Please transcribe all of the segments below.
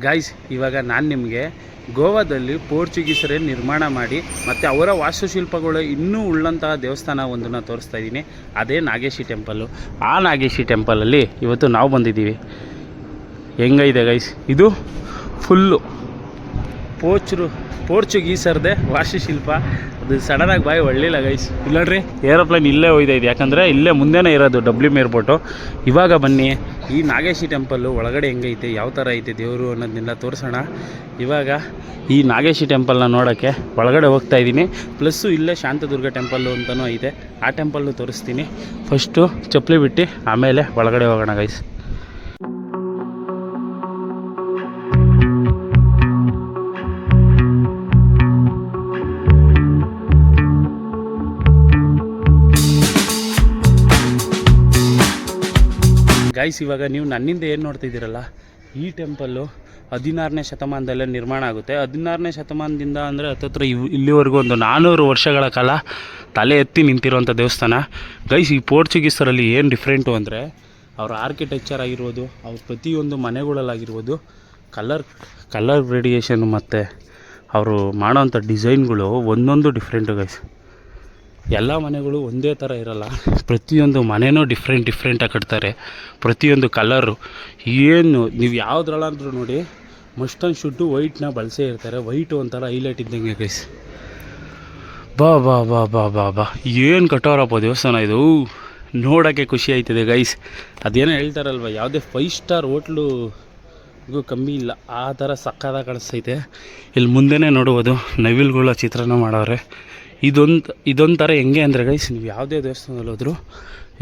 Guys, ಇವಾಗ ನಾನು ನಿಮಗೆ ಗೋವಾದಲ್ಲಿ ಪೋರ್ಚುಗೀಸರೇ ನಿರ್ಮಾಣ ಮಾಡಿ ಮತ್ತು ಅವರ ವಾಸ್ತುಶಿಲ್ಪಗಳು ಇನ್ನೂ ಉಳ್ಳಂತಹ ದೇವಸ್ಥಾನ ಒಂದನ್ನು ತೋರಿಸ್ತಾ ಇದ್ದೀನಿ. ಅದೇ ನಾಗೇಶಿ ಟೆಂಪಲ್ಲು. ಆ ನಾಗೇಶಿ ಟೆಂಪಲಲ್ಲಿ ಇವತ್ತು ನಾವು ಬಂದಿದ್ದೀವಿ. ಹೆಂಗೈತೆ ಗೈಸ್, ಇದು ಫುಲ್ಲು ಪೋರ್ಚುಗೀಸರದೇ ವಾಸ್ತುಶಿಲ್ಪ. ಅದು ಸಡನ್ನಾಗಿ ಬಾಯಿ ಒಳ್ಳಿಲ್ಲ ಗೈಸ್. ಇಲ್ಲ ನೋಡ್ರಿ, ಏರೋಪ್ಲೇನ್ ಇಲ್ಲೇ ಹೋಯ್ತಾ ಇದೆ, ಯಾಕಂದರೆ ಇಲ್ಲೇ ಮುಂದೆನೇ ಇರೋದು ಡಬ್ಲ್ಯೂ ಏರ್ಪೋರ್ಟು. ಇವಾಗ ಬನ್ನಿ, ಈ ನಾಗೇಶಿ ಟೆಂಪಲ್ಲು ಒಳಗಡೆ ಹೆಂಗೈತೆ, ಯಾವ ಥರ ಐತೆ ದೇವರು ಅನ್ನೋದನ್ನೆಲ್ಲ ತೋರಿಸೋಣ. ಇವಾಗ ಈ ನಾಗೇಶಿ ಟೆಂಪಲ್ನ ನೋಡೋಕ್ಕೆ ಒಳಗಡೆ ಹೋಗ್ತಾ ಇದ್ದೀನಿ. ಪ್ಲಸ್ಸು ಇಲ್ಲೇ ಶಾಂತದುರ್ಗ ಟೆಂಪಲ್ಲು ಅಂತಲೂ ಐತೆ, ಆ ಟೆಂಪಲ್ಲು ತೋರಿಸ್ತೀನಿ. ಫಸ್ಟು ಚಪ್ಪಲಿ ಬಿಟ್ಟು ಆಮೇಲೆ ಒಳಗಡೆ ಹೋಗೋಣ ಗೈಸ್. ಗೈಸ್, ಇವಾಗ ನೀವು ನನ್ನಿಂದ ಏನು ನೋಡ್ತಿದ್ದೀರಲ್ಲ, ಈ ಟೆಂಪಲ್ಲು 16ನೇ ಶತಮಾನದಲ್ಲೇ ನಿರ್ಮಾಣ ಆಗುತ್ತೆ. 16ನೇ ಶತಮಾನದಿಂದ ಅಂದರೆ ಹತ್ತತ್ರ ಇಲ್ಲಿವರೆಗೂ ಒಂದು 400 ವರ್ಷಗಳ ಕಾಲ ತಲೆ ಎತ್ತಿ ನಿಂತಿರುವಂಥ ದೇವಸ್ಥಾನ. ಗೈಸ್, ಈ ಪೋರ್ಚುಗೀಸರಲ್ಲಿ ಏನು ಡಿಫ್ರೆಂಟು ಅಂದರೆ ಅವ್ರ ಆರ್ಕಿಟೆಕ್ಚರ್ ಆಗಿರ್ಬೋದು, ಅವ್ರ ಪ್ರತಿಯೊಂದು ಮನೆಗಳಲ್ಲಾಗಿರ್ಬೋದು, ಕಲರ್ ರೇಡಿಯೇಷನ್ ಮತ್ತು ಅವರು ಮಾಡೋವಂಥ ಡಿಸೈನ್ಗಳು ಒಂದೊಂದು ಡಿಫ್ರೆಂಟು ಗೈಸ್. ಎಲ್ಲ ಮನೆಗಳು ಒಂದೇ ಥರ ಇರೋಲ್ಲ, ಪ್ರತಿಯೊಂದು ಮನೆಯೂ ಡಿಫ್ರೆಂಟಾಗಿ ಕಟ್ತಾರೆ. ಪ್ರತಿಯೊಂದು ಕಲರು ಏನು ನೀವು ಯಾವುದ್ರಲ್ಲಾದ್ರೂ ನೋಡಿ, ಮಸ್ಟ್ ಆ್ಯಂಡ್ ಶುಡ್ಡು ವೈಟ್ನ ಬಳಸೇ ಇರ್ತಾರೆ. ವೈಟು ಒಂಥರ ಹೈಲೈಟ್ ಇದ್ದಂಗೆ ಗೈಸ್. ಬಾ ಬಾ ಬಾ ಬಾ ಬಾ ಬಾ ಏನು ಕಟ್ಟೋರಪ್ಪ ದೇವಸ್ಥಾನ ಇದು, ನೋಡೋಕ್ಕೆ ಖುಷಿ ಆಯ್ತದೆ ಗೈಸ್. ಅದೇನೋ ಹೇಳ್ತಾರಲ್ವ, ಯಾವುದೇ 5 ಸ್ಟಾರ್ ಹೋಟ್ಲುಗೂ ಕಮ್ಮಿ ಇಲ್ಲ, ಆ ಥರ ಸಕ್ಕತ್ತಾಗಿ ಕಾಣಿಸ್ತೈತೆ. ಇಲ್ಲಿ ಮುಂದೆನೇ ನೋಡುವುದು ನವಿಲುಗಳ ಚಿತ್ರನ ಮಾಡವ್ರೆ. ಇದೊಂಥರ ಹೆಂಗೆ ಅಂದರೆ ಗೈಸ್, ನೀವು ಯಾವುದೇ ದೇವಸ್ಥಾನದಲ್ಲಿ ಹೋದರೂ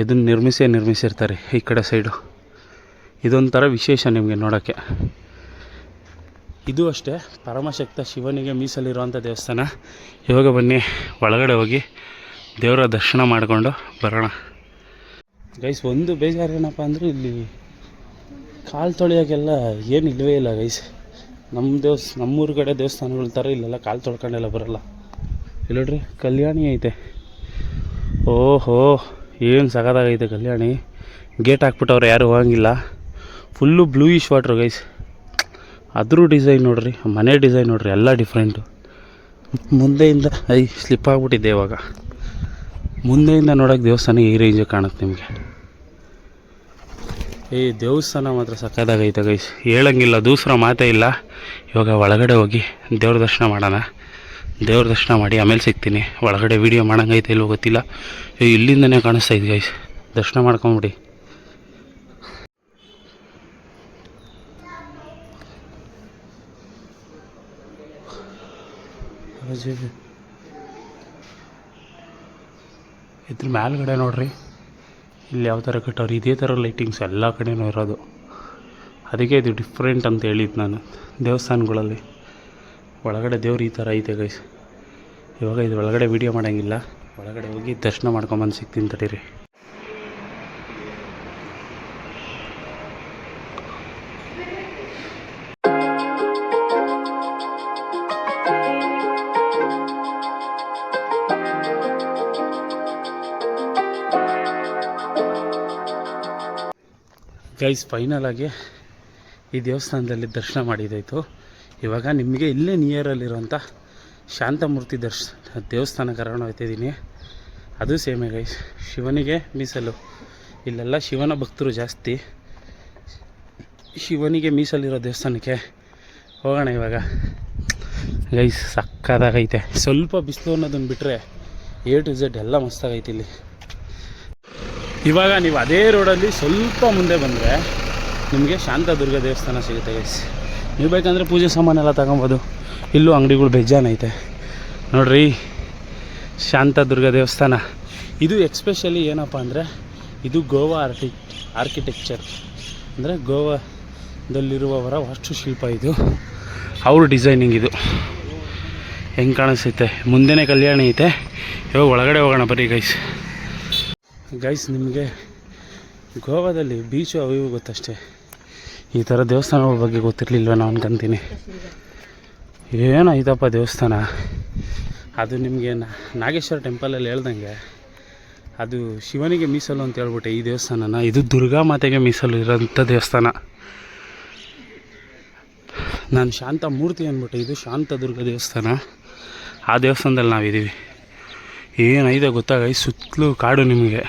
ಇದನ್ನು ನಿರ್ಮಿಸಿರ್ತಾರೆ ಈ ಕಡೆ ಸೈಡು. ಇದೊಂಥರ ವಿಶೇಷ ನಿಮಗೆ ನೋಡೋಕ್ಕೆ. ಇದು ಅಷ್ಟೇ ಪರಮಶಕ್ತ ಶಿವನಿಗೆ ಮೀಸಲಿರುವಂಥ ದೇವಸ್ಥಾನ. ಇವಾಗ ಬನ್ನಿ ಒಳಗಡೆ ಹೋಗಿ ದೇವರ ದರ್ಶನ ಮಾಡಿಕೊಂಡು ಬರೋಣ ಗೈಸ್. ಒಂದು ಬೇಜಾರೇನಪ್ಪ ಅಂದರೆ ಇಲ್ಲಿ ಕಾಲು ತೊಳೆಯೋಕ್ಕೆಲ್ಲ ಏನು ಇಲ್ಲವೇ ಇಲ್ಲ ಗೈಸ್. ನಮ್ಮೂರ ಕಡೆ ದೇವಸ್ಥಾನಗಳ ಥರ ಇಲ್ಲೆಲ್ಲ ಕಾಲು ತೊಳ್ಕೊಂಡೆಲ್ಲ ಬರೋಲ್ಲ. ಇಲ್ಲ ನೋಡ್ರಿ, ಕಲ್ಯಾಣಿ ಐತೆ. ಓಹೋ, ಏನು ಸಖತ್ತಾಗೈತೆ ಕಲ್ಯಾಣಿ. ಗೇಟ್ ಹಾಕ್ಬಿಟ್ಟವ್ರೆ, ಯಾರು ಹೋಗಂಗಿಲ್ಲ. Full bluish water guys. ಅದ್ರ ಡಿಸೈನ್ ನೋಡ್ರಿ, ಮನೆ ಡಿಸೈನ್ ನೋಡ್ರಿ, ಎಲ್ಲ ಡಿಫ್ರೆಂಟು. ಮುಂದೆಯಿಂದ ಸ್ಲಿಪ್ ಆಗಿಬಿಟ್ಟಿದ್ದೆ. ಇವಾಗ ಮುಂದೆಯಿಂದ ನೋಡೋಕೆ ದೇವಸ್ಥಾನ ಈ ರೇಂಜ್ ಕಾಣುತ್ತೆ ನಿಮಗೆ. ದೇವಸ್ಥಾನ ಮಾತ್ರ ಸಖತ್ತಾಗೈತೆ ಗೈಸ್, ಹೇಳಂಗಿಲ್ಲ, ದೂಸರ ಮಾತೇ ಇಲ್ಲ. ಇವಾಗ ಒಳಗಡೆ ಹೋಗಿ ದೇವ್ರ ದರ್ಶನ ಮಾಡೋಣ. ದೇವ್ರ ದರ್ಶನ ಮಾಡಿ ಆಮೇಲೆ ಸಿಗ್ತೀನಿ. ಒಳಗಡೆ ವೀಡಿಯೋ ಮಾಡೋಂಗೈತೆ ಇಲ್ಲೋ ಗೊತ್ತಿಲ್ಲ, ಇಲ್ಲಿಂದನೇ ಕಾಣಿಸ್ತಾ ಇದೆ ಗೈಸ್. ದರ್ಶನ ಮಾಡ್ಕೊಂಬಿಡಿ. ಇದ್ರ ಮೇಲ್ಗಡೆ ನೋಡ್ರಿ, ಇಲ್ಲಿ ಯಾವ ಥರ ಕಟ್ಟೋರು, ಇದೇ ಥರ ಲೈಟಿಂಗ್ಸ್ ಎಲ್ಲ ಕಡೆನೂ ಇರೋದು. ಅದಕ್ಕೆ ಇದು ಡಿಫ್ರೆಂಟ್ ಅಂತ ಹೇಳಿದ್ದು ನಾನು. ದೇವಸ್ಥಾನಗಳಲ್ಲಿ ಒಳಗಡೆ ದೇವ್ರು ಈ ಥರ ಐತೆ ಗೈಸ್. ಇವಾಗ ಇದು ಒಳಗಡೆ ವೀಡಿಯೋ ಮಾಡೋಂಗಿಲ್ಲ, ಒಳಗಡೆ ಹೋಗಿ ದರ್ಶನ ಮಾಡ್ಕೊಂಬಂದು ಸಿಗ್ತೀನಿ ತಡೀರಿ. ಗೈಸ್, ಫೈನಲಾಗಿ ಈ ದೇವಸ್ಥಾನದಲ್ಲಿ ದರ್ಶನ ಮಾಡಿದ್ದಾಯಿತು. ಇವಾಗ ನಿಮಗೆ ಇಲ್ಲೇ ನಿಯರಲ್ಲಿರುವಂಥ ಶಾಂತಮೂರ್ತಿ ದೇವಸ್ಥಾನ ಕರ್ಕೊಂಡು ಹೋಗ್ತಿದ್ದೀನಿ. ಅದು ಸೇಮೇ ಗೈಸ್, ಶಿವನಿಗೆ ಮೀಸಲು. ಇಲ್ಲೆಲ್ಲ ಶಿವನ ಭಕ್ತರು ಜಾಸ್ತಿ. ಶಿವನಿಗೆ ಮೀಸಲಿರೋ ದೇವಸ್ಥಾನಕ್ಕೆ ಹೋಗೋಣ ಇವಾಗ ಗೈಸ್. ಸಕ್ಕತ್ತಾಗೈತೆ. ಸ್ವಲ್ಪ ಬಿಸಿಲು ಅನ್ನೋದನ್ನು ಬಿಟ್ಟರೆ A to Z ಎಲ್ಲ ಮಸ್ತಾಗೈತೆ ಇಲ್ಲಿ. ಇವಾಗ ನೀವು ಅದೇ ರೋಡಲ್ಲಿ ಸ್ವಲ್ಪ ಮುಂದೆ ಬಂದರೆ ನಿಮಗೆ ಶಾಂತದುರ್ಗ ದೇವಸ್ಥಾನ ಸಿಗುತ್ತೆ ಗೈಸ್. ನೀವು ಬೇಕಂದರೆ ಪೂಜೆ ಸಾಮಾನೆಲ್ಲ ತಗೊಬೋದು. ಇಲ್ಲೂ ಅಂಗಡಿಗಳು ಬೇಜಾನೈತೆ ನೋಡ್ರಿ. ಶಾಂತದುರ್ಗ ದೇವಸ್ಥಾನ ಇದು ಎಕ್ಸ್ಪೆಷಲಿ ಏನಪ್ಪ ಅಂದರೆ, ಇದು ಗೋವಾ ಆರ್ಕಿಟೆಕ್ಚರ್ ಅಂದರೆ ಗೋವಾದಲ್ಲಿರುವವರ ವಾಸ್ತುಶಿಲ್ಪ. ಇದು ಅವ್ರ ಡಿಸೈನಿಂಗ್. ಇದು ಹೆಂಗೆ ಕಾಣಿಸ್ತೈತೆ, ಮುಂದೆನೇ ಕಲ್ಯಾಣಿ ಐತೆ. ಇವಾಗ ಒಳಗಡೆ ಹೋಗೋಣ ಬರೀ ಗೈಸ್. ನಿಮಗೆ ಗೋವಾದಲ್ಲಿ ಬೀಚು ಅವು ಇವು ಗೊತ್ತಷ್ಟೇ, ಈ ಥರ ದೇವಸ್ಥಾನಗಳ ಬಗ್ಗೆ ಗೊತ್ತಿರಲಿಲ್ವ ನಾವು ಅನ್ಕೊಂತೀನಿ. ಏನೈತಪ್ಪ ದೇವಸ್ಥಾನ. ಅದು ನಿಮಗೆ ನಾಗೇಶ್ವರ ಟೆಂಪಲಲ್ಲಿ ಹೇಳ್ದಂಗೆ ಅದು ಶಿವನಿಗೆ ಮೀಸಲು ಅಂತ ಹೇಳ್ಬಿಟ್ಟೆ ಈ ದೇವಸ್ಥಾನನ. ಇದು ದುರ್ಗಾ ಮಾತೆಗೆ ಮೀಸಲು ಇರೋಂಥ ದೇವಸ್ಥಾನ. ನಾನು ಶಾಂತ ಮೂರ್ತಿ ಅಂದ್ಬಿಟ್ಟು, ಇದು ಶಾಂತದುರ್ಗ ದೇವಸ್ಥಾನ. ಆ ದೇವಸ್ಥಾನದಲ್ಲಿ ನಾವಿದ್ದೀವಿ. ಏನೈತೆ ಗೊತ್ತಾಗ ಸುತ್ತಲೂ ಕಾಡು, ನಿಮಗೆ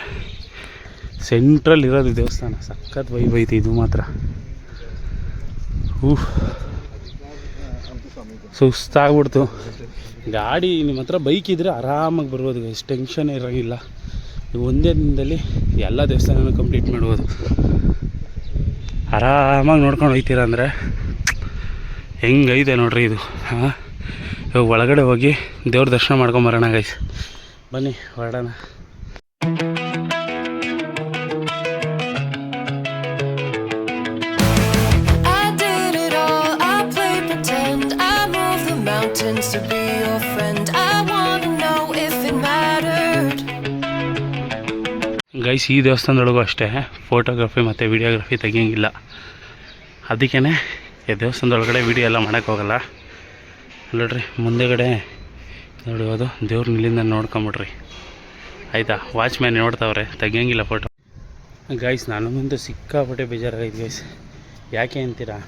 ಸೆಂಟ್ರಲ್ಲಿ ಇರೋದು ದೇವಸ್ಥಾನ. ಸಖತ್ ವೈಬ್ ಐತಿ ಇದು ಮಾತ್ರ. ಸುಸ್ತಾಗ್ಬಿಡ್ತು. ಗಾಡಿ ನಿಮ್ಮ ಹತ್ರ ಬೈಕ್ ಇದ್ದರೆ ಆರಾಮಾಗಿ ಬರ್ಬೋದು ಗೈಸ್, ಟೆನ್ಷನ್ ಇರೋಂಗಿಲ್ಲ. ಒಂದೇ ದಿನದಲ್ಲಿ ಎಲ್ಲ ದೇವಸ್ಥಾನನೂ ಕಂಪ್ಲೀಟ್ ಮಾಡ್ಬೋದು. ಆರಾಮಾಗಿ ನೋಡ್ಕೊಂಡು ಹೋಗ್ತೀರ ಅಂದರೆ ಹೆಂಗೈತೆ ನೋಡ್ರಿ ಇದು. ಹಾಂ, ಇವಾಗ ಒಳಗಡೆ ಹೋಗಿ ದೇವ್ರ ದರ್ಶನ ಮಾಡ್ಕೊಂಬರೋಣ ಗೈಸ್, ಬನ್ನಿ ಹೊರಡೋಣ. ಗೈಸ್, ಈ ದೇವಸ್ಥಾನದೊಳಗೂ ಅಷ್ಟೇ ಫೋಟೋಗ್ರಫಿ ಮತ್ತು ವಿಡಿಯೋಗ್ರಫಿ ತೆಗಿಯೋಂಗಿಲ್ಲ. ಅದಕ್ಕೇ ಈ ದೇವಸ್ಥಾನದೊಳಗಡೆ ವೀಡಿಯೋ ಎಲ್ಲ ಮಾಡೋಕ್ಕೆ ಹೋಗಲ್ಲ. ನೋಡ್ರಿ ಮುಂದೆಗಡೆ ನೋಡಿ, ಅದು ದೇವ್ರ ಇಲ್ಲಿಂದ ನೋಡ್ಕೊಂಬಿಡ್ರಿ ಆಯಿತಾ. ವಾಚ್ಮ್ಯಾನ್ ನೋಡ್ತಾವ್ರೆ, ತೆಗಿಯೋಂಗಿಲ್ಲ ಫೋಟೋ. ಗೈಸ್, ನನಗಂತೂ ಸಿಕ್ಕಾಪಟ್ಟೆ ಬೇಜಾರಾಗೈತೆ ಗೈಸ್. ಯಾಕೆ ಅಂತೀರಾ,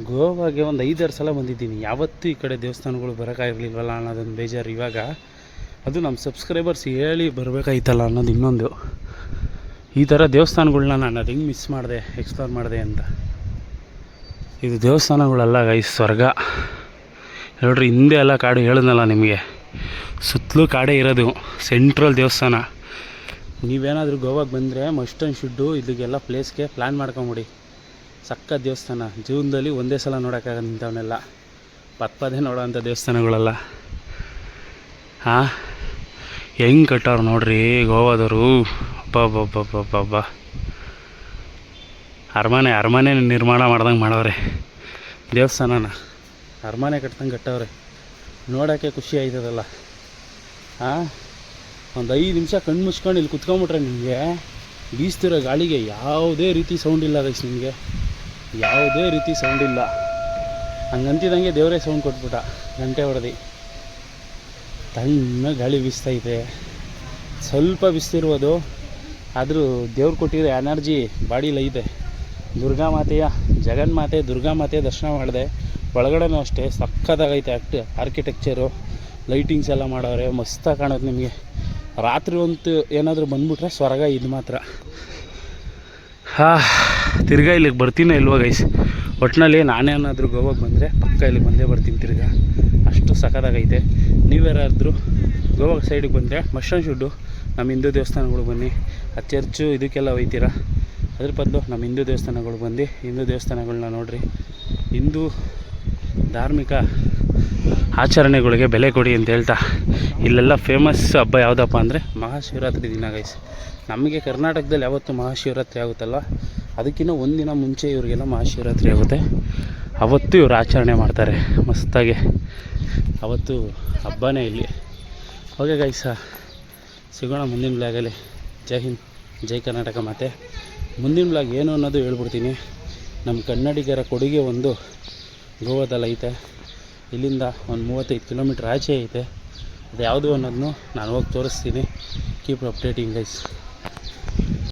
ಗೋವಾಗೆ ಒಂದು 5-6 ಸಲ ಬಂದಿದ್ದೀನಿ. ಯಾವತ್ತೂ ಈ ಕಡೆ ದೇವಸ್ಥಾನಗಳು ಬರೋಕ್ಕಾಗಿರ್ಲಿಲ್ವಲ್ಲ ಅನ್ನೋದೊಂದು ಬೇಜಾರು. ಇವಾಗ ಅದು ನಮ್ಮ ಸಬ್ಸ್ಕ್ರೈಬರ್ಸ್ ಹೇಳಿ ಬರಬೇಕಾಯ್ತಲ್ಲ ಅನ್ನೋದು ಇನ್ನೊಂದು. ಈ ಥರ ದೇವಸ್ಥಾನಗಳ್ನ ನಾನು ಅದು ಹೆಂಗೆ ಮಿಸ್ ಮಾಡಿದೆ, ಎಕ್ಸ್ಪ್ಲೋರ್ ಮಾಡಿದೆ ಅಂತ. ಇದು ದೇವಸ್ಥಾನಗಳಲ್ಲ ಗೈಸ್, ಸ್ವರ್ಗ. ನೋಡ್ರಿ ಹಿಂದೆ ಎಲ್ಲ ಕಾಡು ಹೇಳಿದ್ನಲ್ಲ ನಿಮಗೆ, ಸುತ್ತಲೂ ಕಾಡೇ ಇರೋದು. ಸೆಂಟ್ರಲ್ ದೇವಸ್ಥಾನ. ನೀವೇನಾದರೂ ಗೋವಾಗೆ ಬಂದರೆ ಮಸ್ಟ್ ಆ್ಯಂಡ್ ಶುಡ್ಡು ಇಲ್ಲಿಗೆಲ್ಲ ಪ್ಲೇಸ್ಗೆ ಪ್ಲ್ಯಾನ್ ಮಾಡ್ಕೊಂಬಿಡಿ. ಸಕ್ಕ ದೇವಸ್ಥಾನ. ಜೀವನದಲ್ಲಿ ಒಂದೇ ಸಲ ನೋಡೋಕ್ಕಾಗಲ್ಲ ಇಂಥವನ್ನೆಲ್ಲ, ಪದೇ ನೋಡೋ ಅಂಥ ದೇವಸ್ಥಾನಗಳೆಲ್ಲ. ಹಾಂ, ಹೆಂಗೆ ಕಟ್ಟವ್ರು ನೋಡ್ರಿ ಗೋವಾದವರು. ಅಬ್ಬಬ್ಬಬ್ಬಬ್ಬಬ್ಬ, ಅರಮನೆ ನಿರ್ಮಾಣ ಮಾಡ್ದಂಗೆ ಮಾಡವ್ರೆ ದೇವಸ್ಥಾನನ. ಅರಮನೆ ಕಟ್ದಂಗೆ ಕಟ್ಟವ್ರೆ. ನೋಡೋಕ್ಕೆ ಖುಷಿ ಆಯ್ತದಲ್ಲ. ಹಾಂ, ಒಂದು 5 ನಿಮಿಷ ಕಣ್ಣು ಮುಚ್ಕೊಂಡು ಇಲ್ಲಿ ಕುತ್ಕೊಂಬಿಟ್ರೆ ನಿಮಗೆ ಬೀಸ್ತಿರೋ ಗಾಳಿಗೆ ಯಾವುದೇ ರೀತಿ ಸೌಂಡ್ ಇಲ್ಲ ಗೈಸ್. ನಿಮಗೆ ಯಾವುದೇ ರೀತಿ ಸೌಂಡ್ ಇಲ್ಲ. ಹಂಗಂತಿದಂಗೆ ದೇವರೇ ಸೌಂಡ್ ಕೊಟ್ಬಿಟ್ಟ, ಗಂಟೆ ಹೊಡೆದು. ತಣ್ಣ ಗಾಳಿ ಬೀಸ್ತೈತೆ, ಸ್ವಲ್ಪ ಬಿಸ್ತಿರ್ಬೋದು, ಆದರೂ ದೇವ್ರು ಕೊಟ್ಟಿರೋ ಎನರ್ಜಿ ಬಾಡಿಲೈತೆ. ದುರ್ಗಾಮಾತೆಯ ಜಗನ್ಮಾತೆ ದುರ್ಗಾಮಾತೆ ದರ್ಶನ ಮಾಡಿದೆ. ಒಳಗಡೆನೂ ಅಷ್ಟೇ ಸಕ್ಕತ್ತಾಗೈತೆ. ಆರ್ಕಿಟೆಕ್ಚರು, ಲೈಟಿಂಗ್ಸ್ ಎಲ್ಲ ಮಾಡವ್ರೆ, ಮಸ್ತಾಗಿ ಕಾಣುತ್ತೆ ನಿಮಗೆ. ರಾತ್ರಿ ಹೊತ್ತು ಏನಾದರೂ ಬಂದುಬಿಟ್ರೆ ಸ್ವರ್ಗ ಇದು ಮಾತ್ರ. ತಿರ್ಗಾ ಇಲ್ಲಿಗೆ ಬರ್ತೀನೋ ಇಲ್ವೋ ಗೈಸ್. ಒಟ್ಟಿನಲ್ಲಿ ನಾನೇನಾದರೂ ಗೋವಾಗೆ ಬಂದರೆ ಪಕ್ಕ ಇಲ್ಲಿಗೆ ಬಂದೇ ಬರ್ತೀನಿ ತಿರ್ಗಾ. ಅಷ್ಟು ಸಖತ್ತಾಗೈತೆ. ನೀವ್ಯಾರಾದರೂ ಗೋವಾ ಸೈಡಿಗೆ ಬಂದರೆ ಮಸ್ಟ್ ಆ್ಯಂಡ್ ಶುಡ್ಡು ನಮ್ಮ ಹಿಂದೂ ದೇವಸ್ಥಾನಗಳು ಬನ್ನಿ. ಆ ಚರ್ಚು ಇದಕ್ಕೆಲ್ಲ ಒಯ್ತೀರಾ, ಅದ್ರ ಬದಲು ನಮ್ಮ ಹಿಂದೂ ದೇವಸ್ಥಾನಗಳು ಬಂದು ಹಿಂದೂ ದೇವಸ್ಥಾನಗಳನ್ನ ನೋಡಿರಿ. ಹಿಂದೂ ಧಾರ್ಮಿಕ ಆಚರಣೆಗಳಿಗೆ ಬೆಲೆ ಕೊಡಿ ಅಂತ ಹೇಳ್ತಾ, ಇಲ್ಲೆಲ್ಲ ಫೇಮಸ್ ಹಬ್ಬ ಯಾವುದಪ್ಪ ಅಂದರೆ ಮಹಾಶಿವರಾತ್ರಿ ದಿನ ಗೈಸ್. ನಮಗೆ ಕರ್ನಾಟಕದಲ್ಲಿ ಯಾವತ್ತು ಮಹಾಶಿವರಾತ್ರಿ ಆಗುತ್ತಲ್ಲ, ಅದಕ್ಕಿಂತ ಒಂದಿನ ಮುಂಚೆ ಇವರಿಗೆಲ್ಲ ಮಹಾಶಿವರಾತ್ರಿ ಆಗುತ್ತೆ. ಅವತ್ತು ಇವರು ಆಚರಣೆ ಮಾಡ್ತಾರೆ ಮಸ್ತಾಗೆ. ಅವತ್ತು ಹಬ್ಬನೇ ಇಲ್ಲಿ. ಓಕೆ ಗೈಸ, ಸಿಗೋಣ ಮುಂದಿನ ಬ್ಲಾಗಲ್ಲಿ. ಜೈ ಹಿಂದ್, ಜೈ ಕರ್ನಾಟಕ. ಮತ್ತು ಮುಂದಿನ ಬ್ಲಾಗ್ ಏನು ಅನ್ನೋದು ಹೇಳ್ಬಿಡ್ತೀನಿ. ನಮ್ಮ ಕನ್ನಡಿಗರ ಕೊಡುಗೆ ಒಂದು ಗೋವಾದಲ್ಲಿ ಐತೆ. ಇಲ್ಲಿಂದ ಒಂದು 35 ಕಿಲೋಮೀಟ್ರ್ ಆಚೆ ಐತೆ. ಅದು ಯಾವುದು ಅನ್ನೋದನ್ನು ನಾನು ಹೋಗಿ ತೋರಿಸ್ತೀನಿ. Keep updating guys.